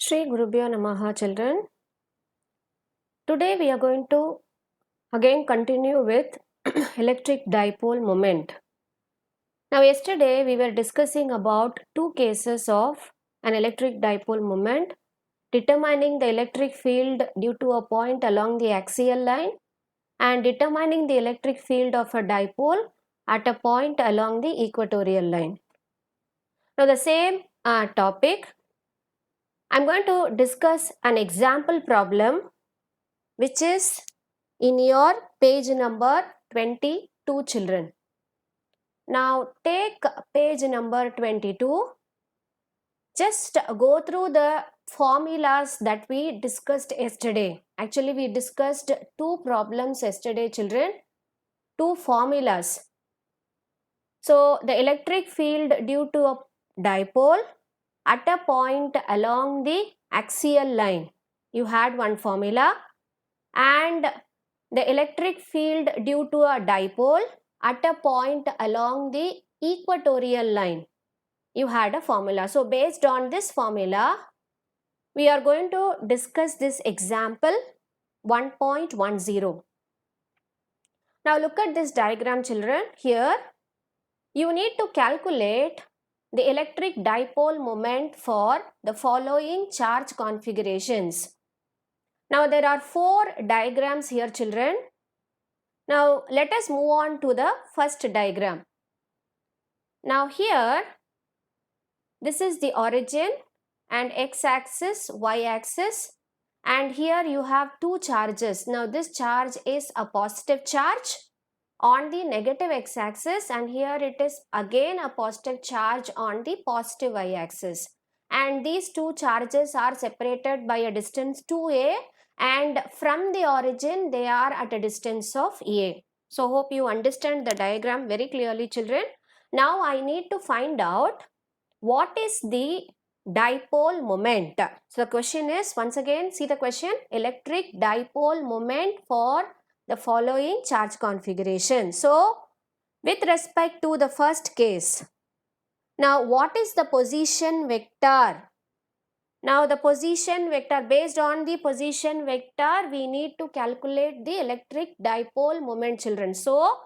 Shri Gurubhyo Namaha, children. Today we are going to again continue with electric dipole moment. Now, yesterday we were discussing about two cases of an electric dipole moment, determining the electric field due to a point along the axial line and determining the electric field of a dipole at a point along the equatorial line. Now, the same topic, I'm going to discuss an example problem which is in your page number 22, children. Now take page number 22. Just go through the formulas that we discussed yesterday. Actually, we discussed two problems yesterday, children. Two formulas. So the electric field due to a dipole at a point along the axial line. You had one formula, and the electric field due to a dipole at a point along the equatorial line. You had a formula. So based on this formula, we are going to discuss this example 1.10. Now look at this diagram, children. Here you need to calculate the electric dipole moment for the following charge configurations. Now there are four diagrams here, children. Now let us move on to the first diagram. Now here, this is the origin and x-axis, y-axis, and here you have two charges. Now this charge is a positive charge on the negative x-axis, and here it is again a positive charge on the positive y-axis. And these two charges are separated by a distance 2a, and from the origin they are at a distance of a. So hope you understand the diagram very clearly, children. Now I need to find out what is the dipole moment. So the question is, once again, see the question, electric dipole moment for the following charge configuration. So with respect to the first case, now what is the position vector? Now the position vector, based on the position vector, we need to calculate the electric dipole moment, children. So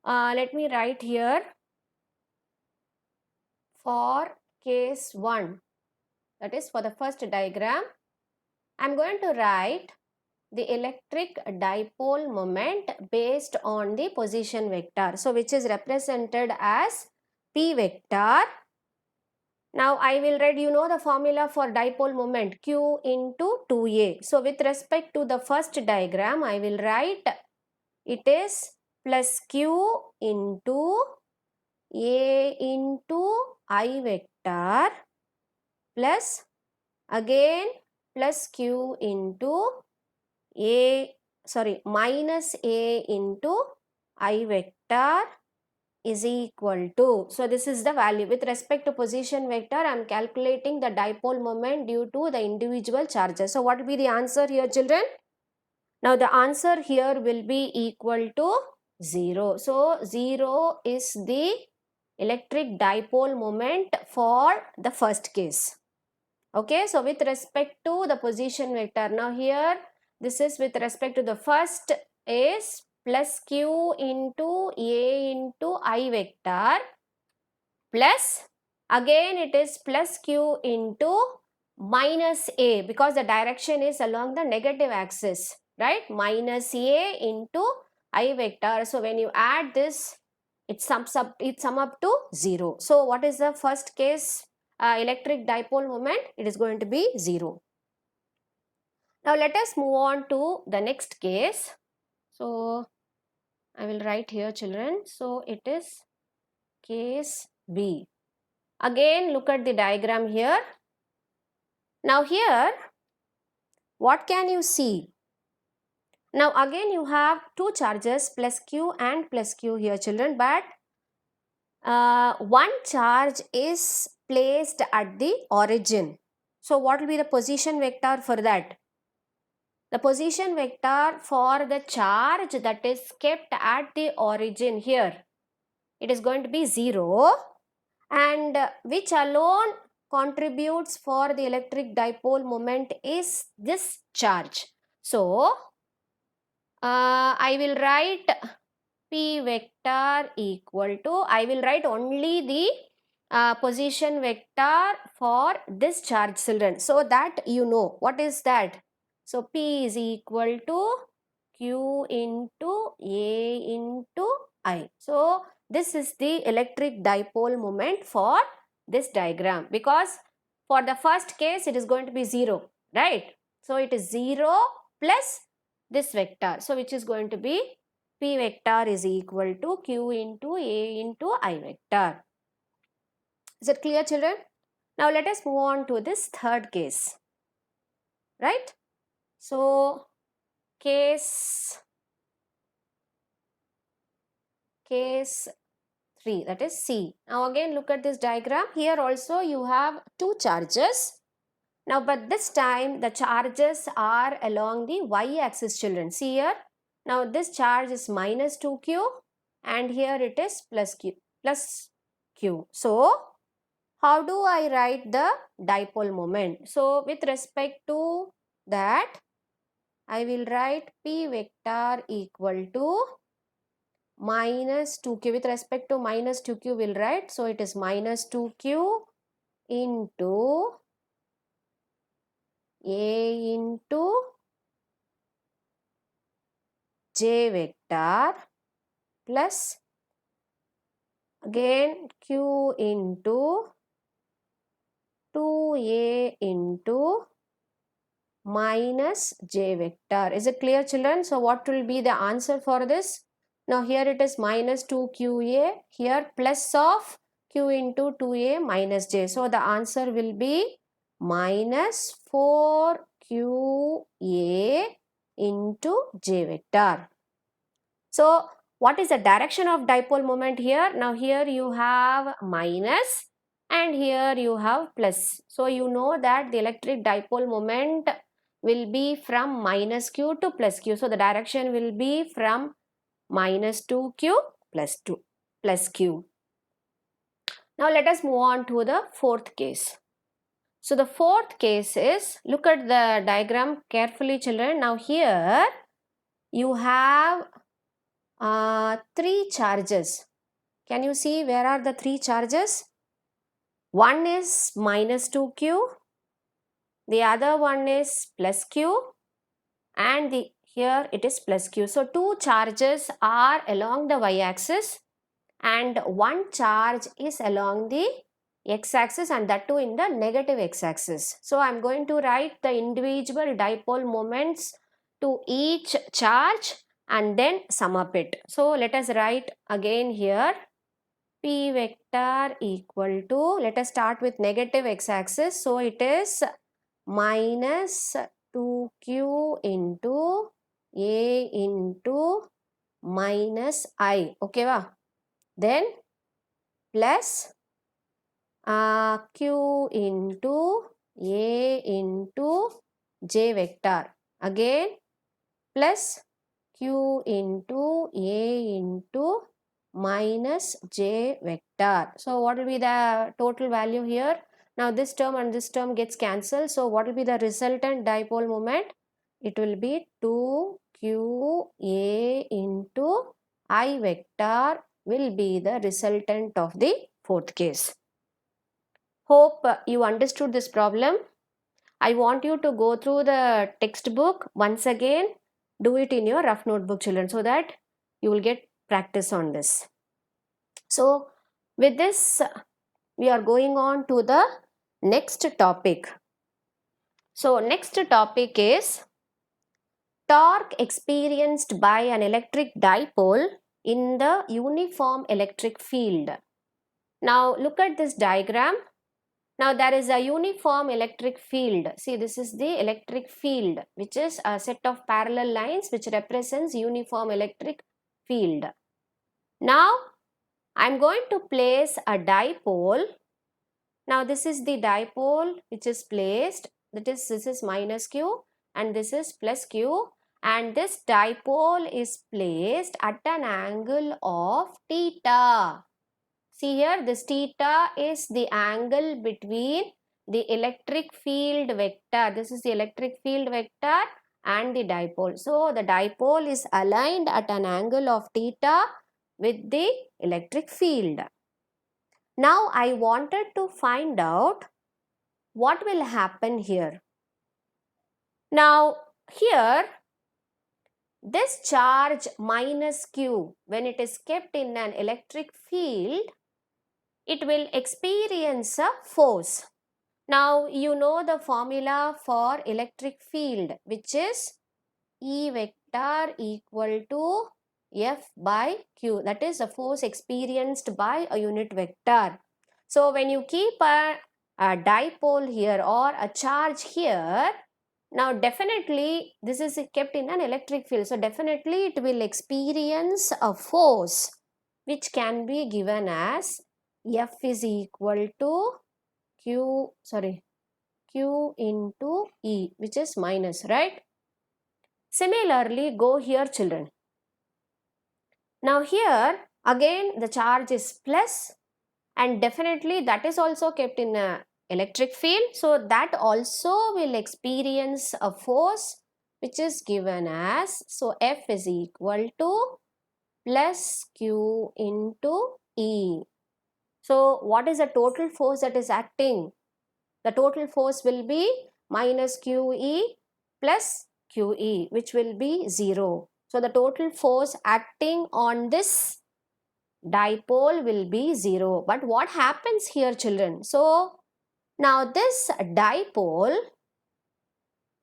let me write here for case 1, that is for the first diagram, I am going to write the electric dipole moment based on the position vector, so which is represented as P vector. Now I will write, you know the formula for dipole moment, Q into 2A. So with respect to the first diagram, I will write it is plus Q into A into I vector plus again plus Q into minus A into I vector is equal to, so this is the value. With respect to position vector, I am calculating the dipole moment due to the individual charges. So what will be the answer here, children? Now the answer here will be equal to 0. So 0 is the electric dipole moment for the first case. Okay, so with respect to the position vector, now here this is with respect to the first is plus Q into A into I vector plus again it is plus Q into minus A, because the direction is along the negative axis, right? Minus A into I vector. So when you add this, it sums up to 0. So what is the first case electric dipole moment? It is going to be 0. Now let us move on to the next case. So I will write here, children. So it is case B. Again look at the diagram here. Now here what can you see? Now again you have two charges, plus Q and plus Q here, children, but one charge is placed at the origin. So what will be the position vector for that? The position vector for the charge that is kept at the origin here, it is going to be 0, and which alone contributes for the electric dipole moment is this charge. So, I will write P vector equal to, I will write only the position vector for this charge, children, so that you know what is that. So P is equal to Q into A into I. So this is the electric dipole moment for this diagram, because for the first case it is going to be 0, right? So it is 0 plus this vector, so which is going to be P vector is equal to Q into A into I vector. Is it clear, children? Now let us move on to this third case, right? So case 3, that is C. Now again look at this diagram. Here also you have two charges. Now but this time the charges are along the y-axis, children. See here. Now this charge is minus 2q and here it is plus q. So how do I write the dipole moment? So with respect to that, I will write P vector equal to minus 2q. With respect to minus 2q will write, so it is minus 2q into A into J vector plus again q into 2A into minus J vector. Is it clear, children? So what will be the answer for this? Now here it is minus 2QA, here plus of Q into 2A minus J. So the answer will be minus 4QA into J vector. So what is the direction of dipole moment here? Now here you have minus and here you have plus. So you know that the electric dipole moment will be from minus q to plus q. So the direction will be from minus 2q plus q. Now let us move on to the fourth case. So the fourth case is, look at the diagram carefully, children. Now here you have three charges. Can you see where are the three charges? One is minus 2q, the other one is plus q, and here it is plus q. So two charges are along the y-axis and one charge is along the x-axis, and that too in the negative x-axis. So I am going to write the individual dipole moments to each charge and then sum up it. So let us write again here P vector equal to, let us start with negative x-axis. So it is minus 2q into A into minus I. Okay, va? Then plus q into A into J vector. Again plus q into A into minus J vector. So what will be the total value here? Now this term and this term gets cancelled. So what will be the resultant dipole moment? It will be 2qa into I vector will be the resultant of the fourth case. Hope you understood this problem. I want you to go through the textbook once again. Do it in your rough notebook, children, so that you will get practice on this. So with this, we are going on to the next topic. So next topic is torque experienced by an electric dipole in the uniform electric field. Now look at this diagram. Now there is a uniform electric field. See, this is the electric field, which is a set of parallel lines which represents uniform electric field. Now I am going to place a dipole. Now this is the dipole which is placed. This is minus q and this is plus q, and this dipole is placed at an angle of theta. See here, this theta is the angle between the electric field vector. This is the electric field vector and the dipole. So the dipole is aligned at an angle of theta with the electric field. Now I wanted to find out what will happen here. Now here, this charge minus q, when it is kept in an electric field, it will experience a force. Now you know the formula for electric field, which is E vector equal to F by Q. That is the force experienced by a unit vector. So when you keep a dipole here or a charge here, now definitely this is kept in an electric field. So definitely it will experience a force which can be given as F is equal to Q into E, which is minus, right? Similarly, go here children. Now here again the charge is plus, and definitely that is also kept in a electric field. So that also will experience a force which is given as, so F is equal to plus Q into E. So what is the total force that is acting? The total force will be minus QE plus QE, which will be 0. So the total force acting on this dipole will be 0. But what happens here children? So now this dipole,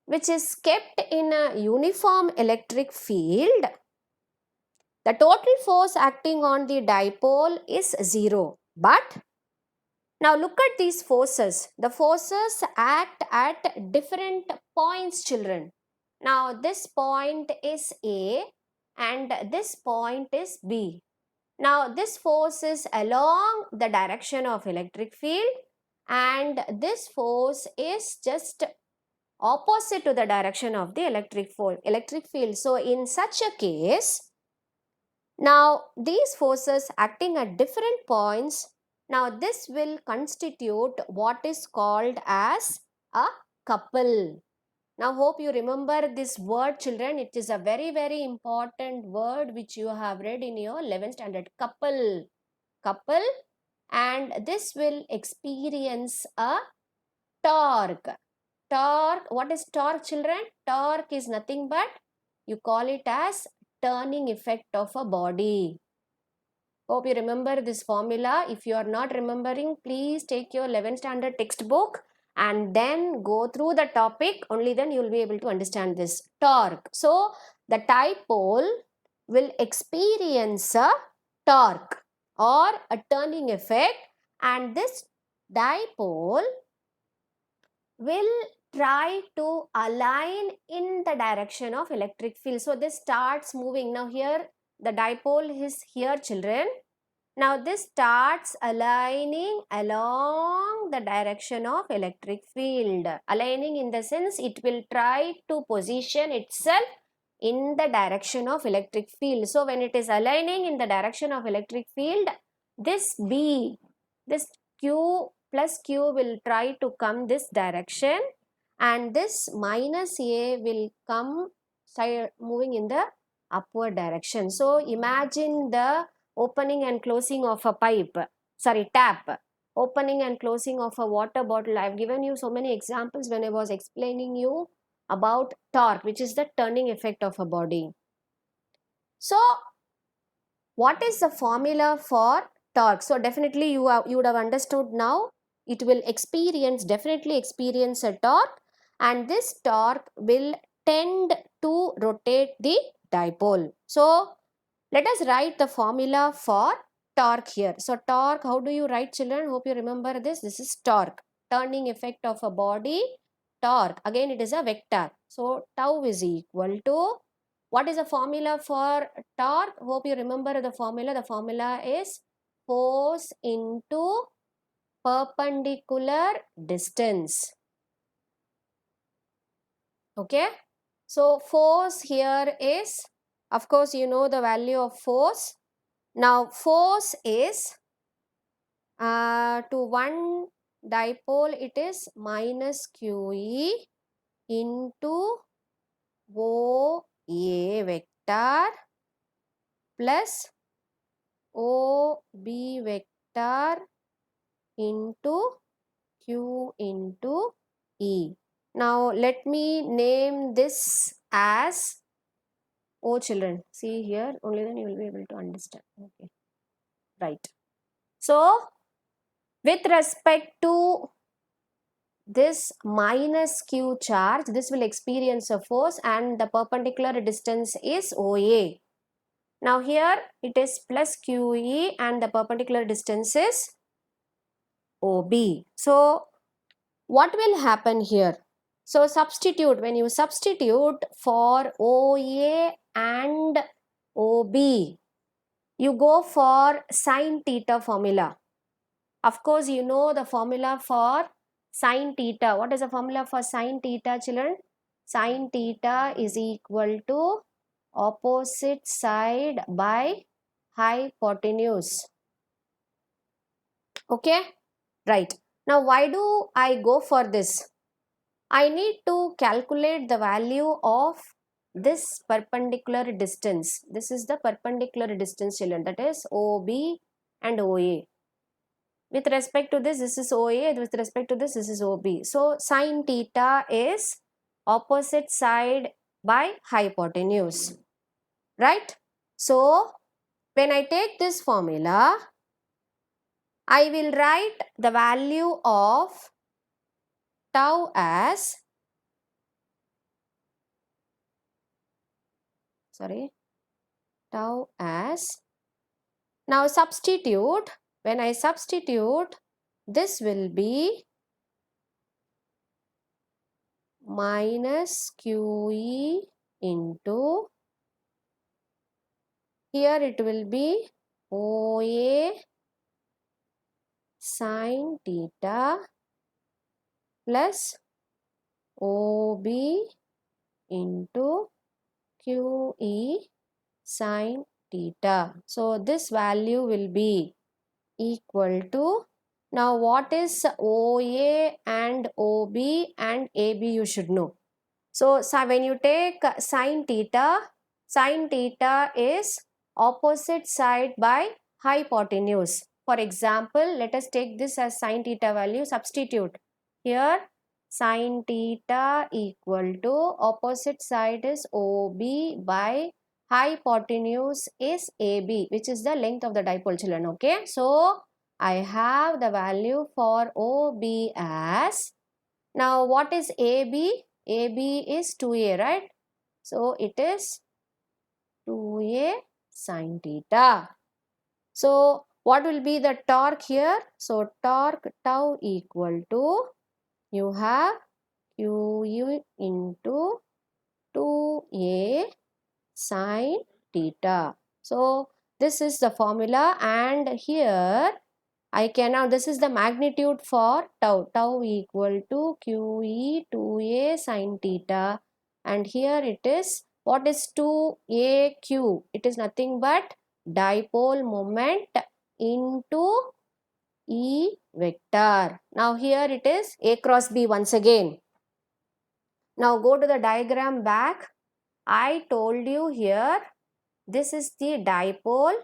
which is kept in a uniform electric field, the total force acting on the dipole is 0. But now look at these forces. The forces act at different points children. Now this point is A and this point is B. Now this force is along the direction of electric field and this force is just opposite to the direction of the electric field. So in such a case, now these forces acting at different points, now this will constitute what is called as a couple. Now hope you remember this word children. It is a very important word which you have read in your 11th standard. Couple. Couple, and this will experience a torque. Torque, what is torque children? Torque is nothing but, you call it as turning effect of a body. Hope you remember this formula. If you are not remembering, please take your 11th standard textbook and then go through the topic. Only then you will be able to understand this. Torque. So the dipole will experience a torque or a turning effect, and this dipole will try to align in the direction of electric field. So this starts moving. Now here the dipole is here children. Now this starts aligning along the direction of electric field. Aligning in the sense it will try to position itself in the direction of electric field. So when it is aligning in the direction of electric field, this B, this Q plus Q will try to come this direction, and this minus A will come moving in the upward direction. So imagine the opening and closing of a tap, opening and closing of a water bottle. I have given you so many examples when I was explaining you about torque, which is the turning effect of a body. So what is the formula for torque? So definitely you would have understood now. It will definitely experience a torque, and this torque will tend to rotate the dipole. So let us write the formula for torque here. So torque, how do you write children? Hope you remember this. This is torque, turning effect of a body. Torque, again it is a vector. So tau is equal to, what is the formula for torque? Hope you remember the formula. The formula is force into perpendicular distance. Okay. So force here is, of course you know the value of force. Now force is To one dipole it is minus QE into OA vector plus OB vector into Q into E. Now let me name this as O children. See here, only then you will be able to understand. Okay, right. So with respect to this minus Q charge, this will experience a force and the perpendicular distance is OA. Now here it is plus QE and the perpendicular distance is OB. So what will happen here? So substitute, when you substitute for OA and OB, you go for sine theta formula. Of course, you know the formula for sine theta. What is the formula for sine theta, children? Sine theta is equal to opposite side by hypotenuse. Okay, right. Now, why do I go for this? I need to calculate the value of this perpendicular distance. This is the perpendicular distance, children, that is OB and OA. With respect to this is OA. With respect to this is OB. So, sine theta is opposite side by hypotenuse. Right? So, when I take this formula, I will write the value of tau as now substitute. When I substitute, this will be minus QE into, here it will be OA sine theta plus OB into QE sine theta. So this value will be equal to, now what is OA and OB and AB you should know. So when you take sine theta is opposite side by hypotenuse. For example, let us take this as sine theta value, substitute. Here sine theta equal to opposite side is OB by hypotenuse is AB, which is the length of the dipole, children. Okay, so I have the value for OB as, now what is AB? AB is 2A, right? So it is 2A sine theta. So what will be the torque here? So torque tau equal to, you have QU into 2A sine theta. So this is the formula, and here I can now, this is the magnitude for tau. Tau equal to QE 2A sine theta, and here it is, what is 2AQ? It is nothing but dipole moment into E vector. Now here it is A cross B once again. Now go to the diagram back. I told you here, this is the dipole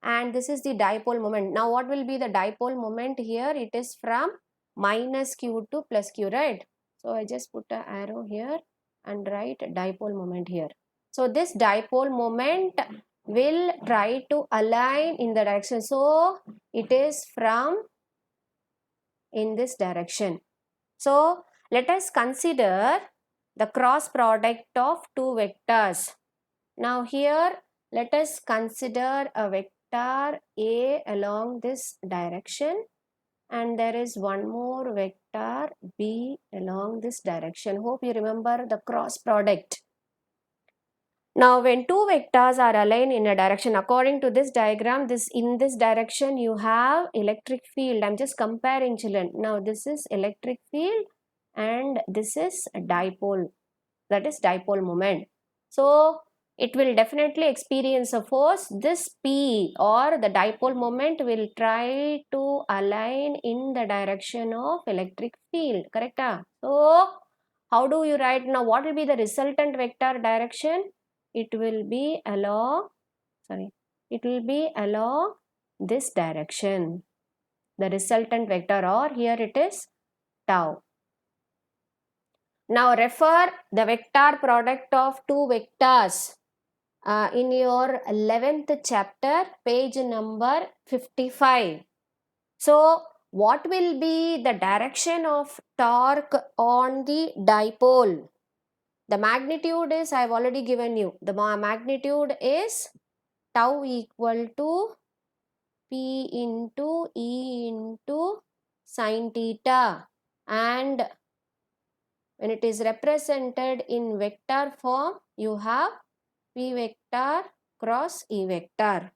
and this is the dipole moment. Now what will be the dipole moment here? It is from minus Q to plus Q, right? So I just put an arrow here and write dipole moment here. So this dipole moment will try to align in the direction. So it is from in this direction. So let us consider the cross product of two vectors. Now here let us consider a vector A along this direction, and there is one more vector B along this direction. Hope you remember the cross product. Now when two vectors are aligned in a direction, according to this diagram, in this direction you have electric field. I'm just comparing, children. Now this is electric field and this is a dipole, that is dipole moment. So it will definitely experience a force. This P or the dipole moment will try to align in the direction of electric field, correct? So how do you write now? What will be the resultant vector direction? It will be along, it will be along this direction. The resultant vector, or here it is tau. Now refer the vector product of two vectors in your 11th chapter, page number 55. So what will be the direction of torque on the dipole? The magnitude is, I have already given you. The magnitude is tau equal to P into E into sine theta, and when it is represented in vector form, you have P vector cross E vector.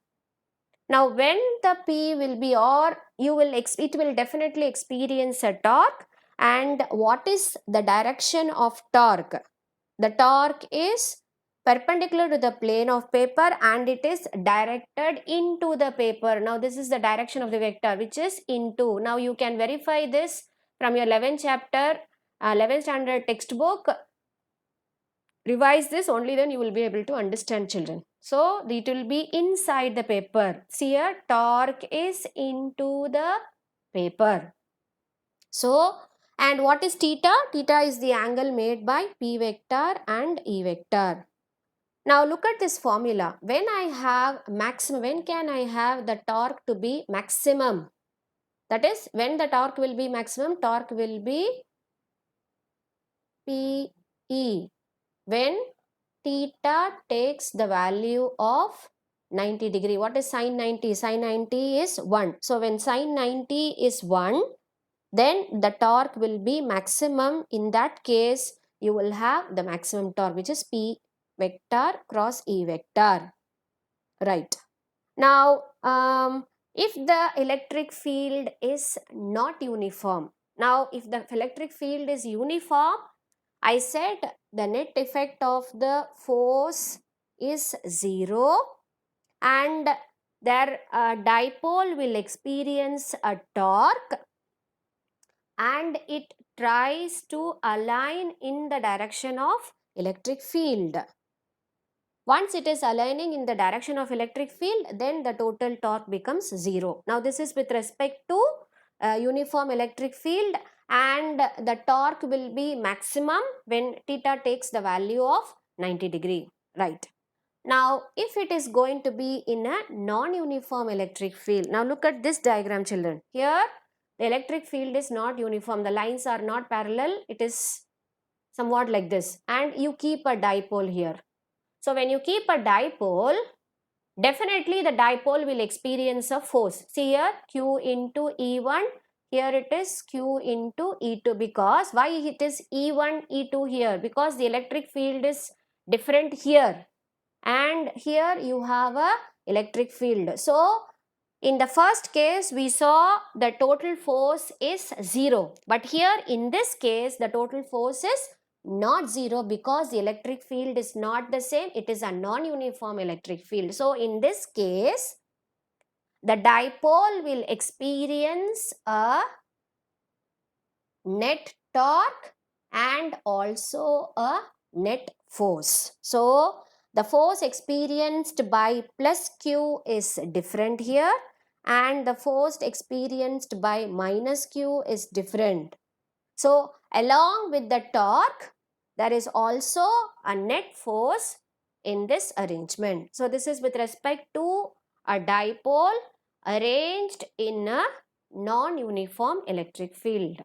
Now when the P will be, or it will definitely experience a torque. And what is the direction of torque? The torque is perpendicular to the plane of paper and it is directed into the paper. Now this is the direction of the vector, which is into. Now you can verify this from your 11th chapter, 11th standard textbook. Revise this, only then you will be able to understand, children. So it will be inside the paper. See here, torque is into the paper. So, and what is theta? Theta is the angle made by P vector and E vector. Now look at this formula. When I have maximum, when can I have the torque to be maximum? That is, when the torque will be maximum, torque will be PE. When theta takes the value of 90 degree. What is sine 90? Sine 90 is 1. So when sine 90 is 1, then the torque will be maximum. In that case, you will have the maximum torque, which is P vector cross E vector. Right. Now, if the electric field is not uniform, now if the electric field is uniform, I said the net effect of the force is 0 and their dipole will experience a torque and it tries to align in the direction of electric field. Once it is aligning in the direction of electric field, then the total torque becomes 0. Now this is with respect to uniform electric field, and the torque will be maximum when theta takes the value of 90 degree. Right. Now if it is going to be in a non-uniform electric field, now look at this diagram, children. Here the electric field is not uniform, the lines are not parallel, it is somewhat like this, and you keep a dipole here. So when you keep a dipole, definitely the dipole will experience a force. See here, Q into E1, here it is Q into E2. Because why it is E1, E2 here? Because the electric field is different here and here you have a electric field. So in the first case, we saw the total force is 0. But here in this case, the total force is not 0 because the electric field is not the same. It is a non-uniform electric field. So in this case, the dipole will experience a net torque and also a net force. So the force experienced by plus Q is different here and the force experienced by minus Q is different. So along with the torque, there is also a net force in this arrangement. So this is with respect to a dipole arranged in a non-uniform electric field.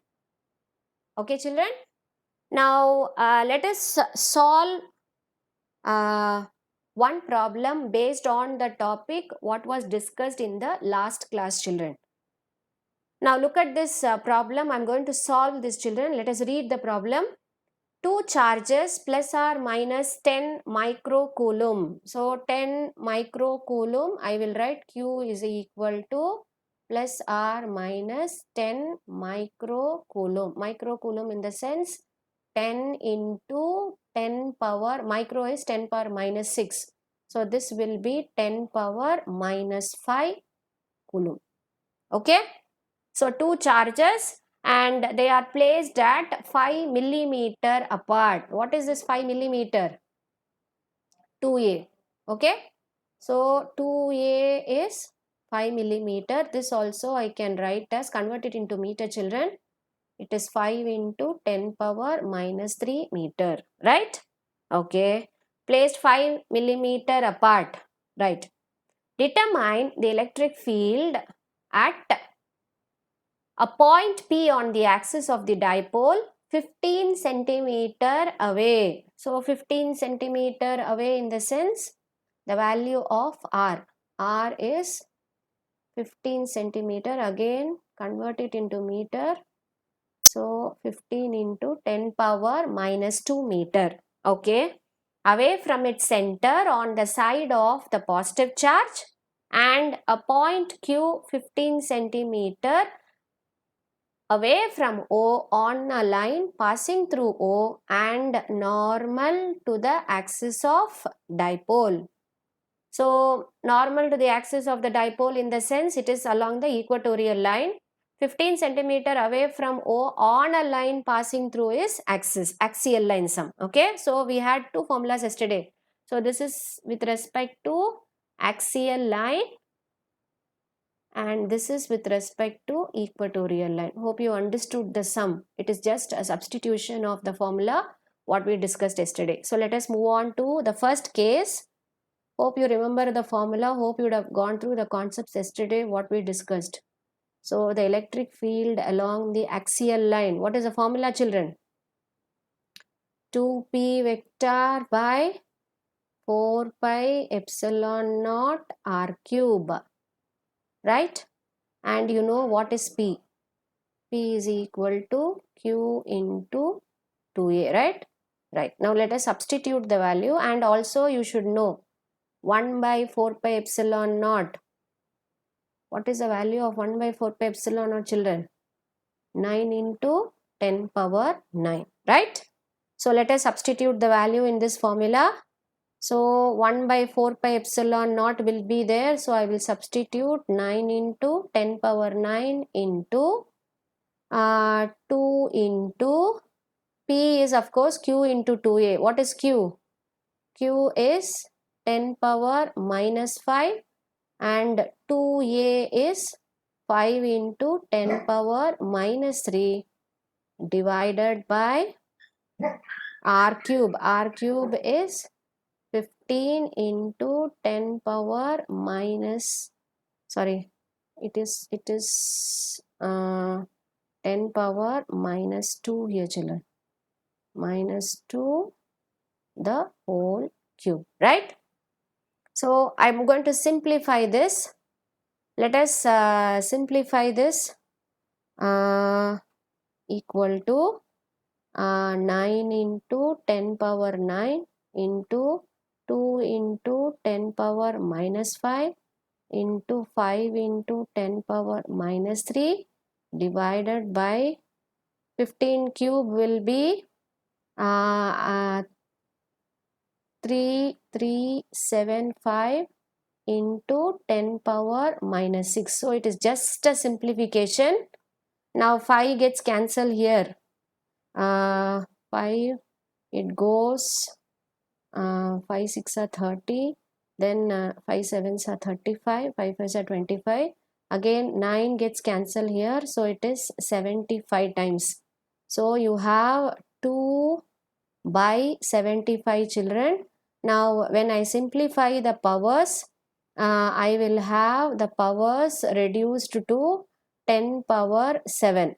Okay, children? Now let us solve one problem based on the topic what was discussed in the last class, children. Now look at this problem. I am going to solve this, children. Let us read the problem. Two charges plus or minus 10 microcoulomb. So 10 microcoulomb, I will write Q is equal to plus or minus 10 microcoulomb. Microcoulomb in the sense 10 into 10 power, micro is 10 power minus 6. So this will be 10 power minus 5 coulomb. Okay. So two charges and they are placed at 5 millimeter apart. What is this 5 millimeter? 2A. Okay. So 2A is 5 millimeter. This also I can write as, convert it into meter, children. It is 5 into 10 power minus 3 meter. Right? Okay. Placed 5 millimeter apart. Right. Determine the electric field at a point P on the axis of the dipole 15 centimeter away. So 15 centimeter away in the sense the value of R. R is 15 centimeter. Again convert it into meter. So 15 into 10 power minus 2 meter. Okay. Away from its center on the side of the positive charge and a point Q 15 centimeter away from O on a line passing through O and normal to the axis of dipole. So normal to the axis of the dipole in the sense it is along the equatorial line. 15 centimeter away from O on a line passing through is axial line sum. Okay, so we had two formulas yesterday. So this is with respect to axial line and this is with respect to equatorial line. Hope you understood the sum. It is just a substitution of the formula what we discussed yesterday. So let us move on to the first case. Hope you remember the formula. Hope you would have gone through the concepts yesterday what we discussed. So the electric field along the axial line. What is the formula, children? 2p vector by 4 pi epsilon naught r cube. Right? And you know what is P? P is equal to Q into 2A, right? Right. Now let us substitute the value and also you should know 1 by 4 pi epsilon naught. What is the value of 1 by 4 pi epsilon naught, children? 9 into 10 power 9, right? So let us substitute the value in this formula. So 1 by 4 pi epsilon naught will be there. So I will substitute 9 into 10 power 9 into 2 into P is of course Q into 2A. What is Q? Q is 10 power minus 5 and 2A is 5 into 10 power minus 3 divided by R cube. R cube is 15 into 10 power minus, sorry, it is 10 power minus 2 here, children. Minus 2 the whole cube, right? So I'm going to simplify this. Let us simplify this. Equal to 9 into 10 power 9 into 2 into 10 power minus 5 into 5 into 10 power minus 3 divided by 15 cube will be 3375 into 10 power minus 6. So it is just a simplification. Now 5 gets cancelled here. 5 it goes 5 6 are 30, then 5 7s are 35, 5 5s are 25. Again 9 gets cancelled here, so it is 75 times. So you have 2 by 75, children. Now when I simplify the powers, I will have the powers reduced to 10 power 7.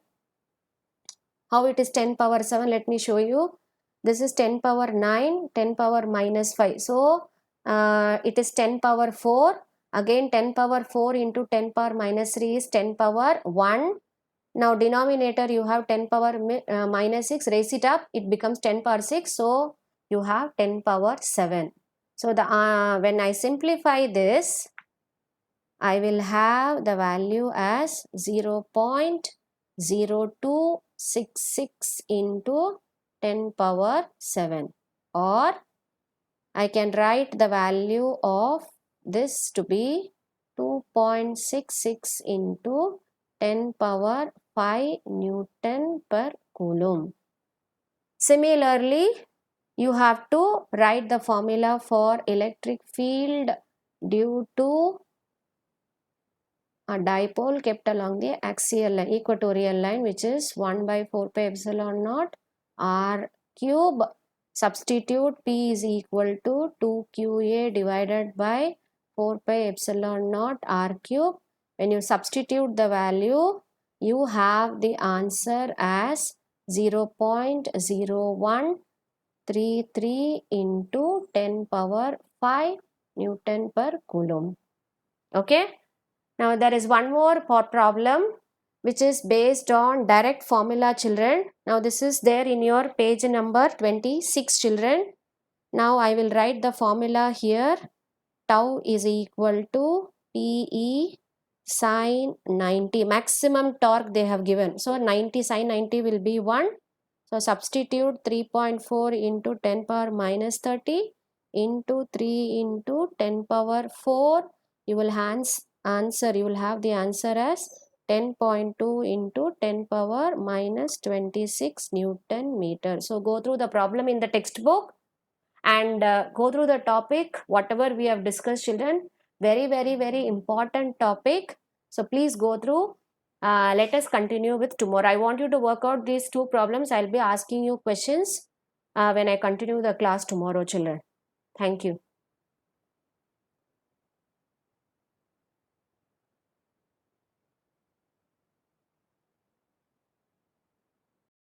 How it is 10 power 7? Let me show you. This is 10 power 9, 10 power minus 5. So it is 10 power 4. Again 10 power 4 into 10 power minus 3 is 10 power 1. Now denominator you have 10 power minus 6. Raise it up. It becomes 10 power 6. So you have 10 power 7. So the when I simplify this, I will have the value as 0.0266 into 10 power 7, or I can write the value of this to be 2.66 into 10 power 5 Newton per Coulomb. Similarly, you have to write the formula for electric field due to a dipole kept along the axial line, equatorial line, which is 1 by 4 pi epsilon naught r cube. Substitute P is equal to 2QA divided by 4 pi epsilon naught r cube. When you substitute the value, you have the answer as 0.0133 into 10 power 5 Newton per Coulomb. Okay. Now there is one more problem which is based on direct formula, children. Now this is there in your page number 26, children. Now I will write the formula here. Tau is equal to PE sine 90. Maximum torque they have given. So 90 sine 90 will be 1. So substitute 3.4 into 10 power minus 30 into 3 into 10 power 4. You will have the answer as 10.2 into 10 power minus 26 Newton meter. So go through the problem in the textbook and go through the topic, whatever we have discussed, children. Very, very, very important topic. So please go through. Let us continue with tomorrow. I want you to work out these two problems. I'll be asking you questions when I continue the class tomorrow, children. Thank you.